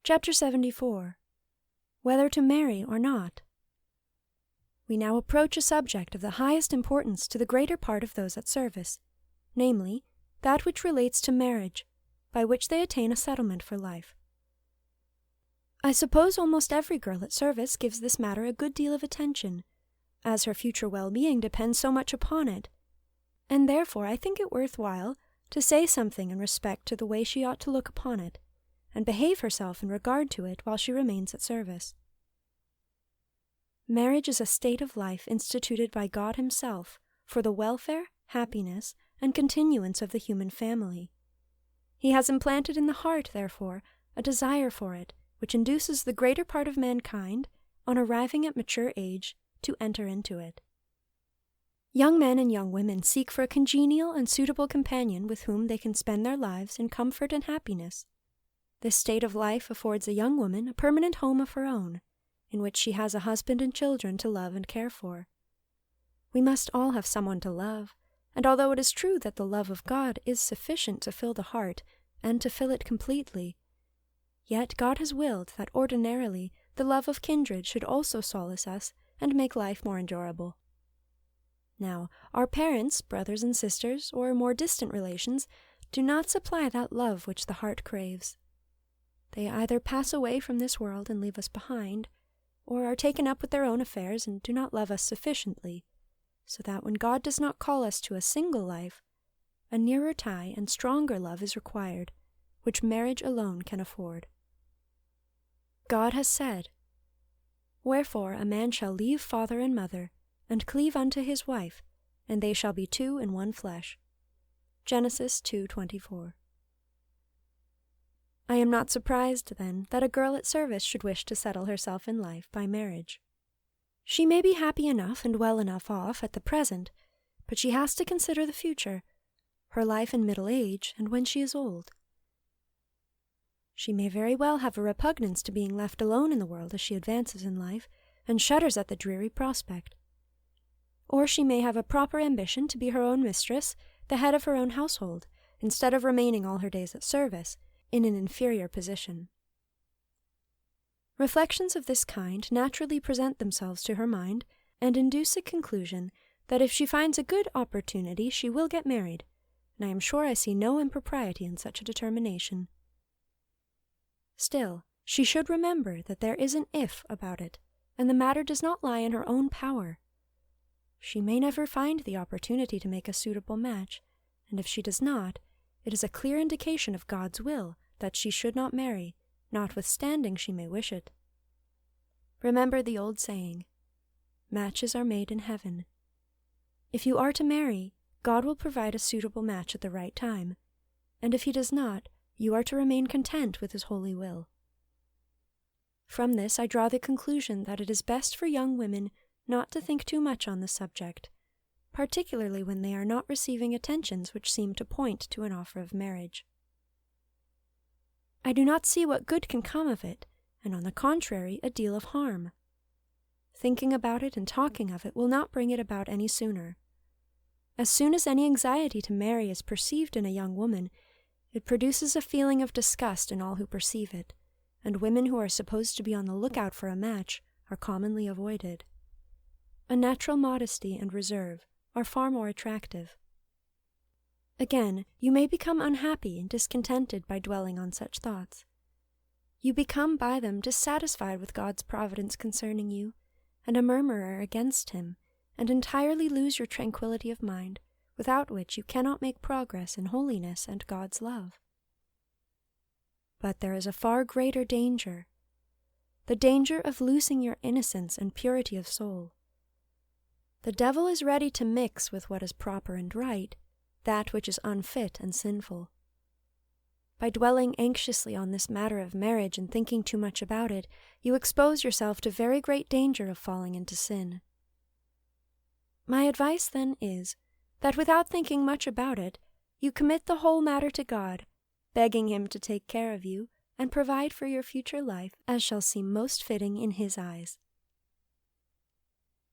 Chapter 74. Whether to marry or not. We now approach a subject of the highest importance to the greater part of those at service, namely, that which relates to marriage, by which they attain a settlement for life. I suppose almost every girl at service gives this matter a good deal of attention, as her future well-being depends so much upon it, and therefore I think it worthwhile to say something in respect to the way she ought to look upon it, and behave herself in regard to it while she remains at service. Marriage is a state of life instituted by God Himself for the welfare, happiness, and continuance of the human family. He has implanted in the heart, therefore, a desire for it, which induces the greater part of mankind, on arriving at mature age, to enter into it. Young men and young women seek for a congenial and suitable companion with whom they can spend their lives in comfort and happiness. This state of life affords a young woman a permanent home of her own, in which she has a husband and children to love and care for. We must all have someone to love, and although it is true that the love of God is sufficient to fill the heart, and to fill it completely, yet God has willed that ordinarily the love of kindred should also solace us and make life more endurable. Now, our parents, brothers and sisters, or more distant relations, do not supply that love which the heart craves. They either pass away from this world and leave us behind, or are taken up with their own affairs and do not love us sufficiently, so that when God does not call us to a single life, a nearer tie and stronger love is required, which marriage alone can afford. God has said, "Wherefore a man shall leave father and mother, and cleave unto his wife, and they shall be two in one flesh." Genesis 2:24. I am not surprised, then, that a girl at service should wish to settle herself in life by marriage. She may be happy enough and well enough off at the present, but she has to consider the future, her life in middle age, and when she is old. She may very well have a repugnance to being left alone in the world as she advances in life, and shudders at the dreary prospect. Or she may have a proper ambition to be her own mistress, the head of her own household, instead of remaining all her days at service, in an inferior position. Reflections of this kind naturally present themselves to her mind, and induce a conclusion that if she finds a good opportunity she will get married, and I am sure I see no impropriety in such a determination. Still, she should remember that there is an if about it, and the matter does not lie in her own power. She may never find the opportunity to make a suitable match, and if she does not, it is a clear indication of God's will that she should not marry, notwithstanding she may wish it. Remember the old saying, "Matches are made in heaven." If you are to marry, God will provide a suitable match at the right time, and if He does not, you are to remain content with His holy will. From this I draw the conclusion that it is best for young women not to think too much on the subject, particularly when they are not receiving attentions which seem to point to an offer of marriage. I do not see what good can come of it, and on the contrary, a deal of harm. Thinking about it and talking of it will not bring it about any sooner. As soon as any anxiety to marry is perceived in a young woman, it produces a feeling of disgust in all who perceive it, and women who are supposed to be on the lookout for a match are commonly avoided. A natural modesty and reserve are far more attractive. Again, you may become unhappy and discontented by dwelling on such thoughts. You become by them dissatisfied with God's providence concerning you, and a murmurer against Him, and entirely lose your tranquillity of mind, without which you cannot make progress in holiness and God's love. But there is a far greater danger, the danger of losing your innocence and purity of soul. The devil is ready to mix with what is proper and right that which is unfit and sinful. By dwelling anxiously on this matter of marriage and thinking too much about it, you expose yourself to very great danger of falling into sin. My advice, then, is, that without thinking much about it, you commit the whole matter to God, begging Him to take care of you and provide for your future life as shall seem most fitting in His eyes.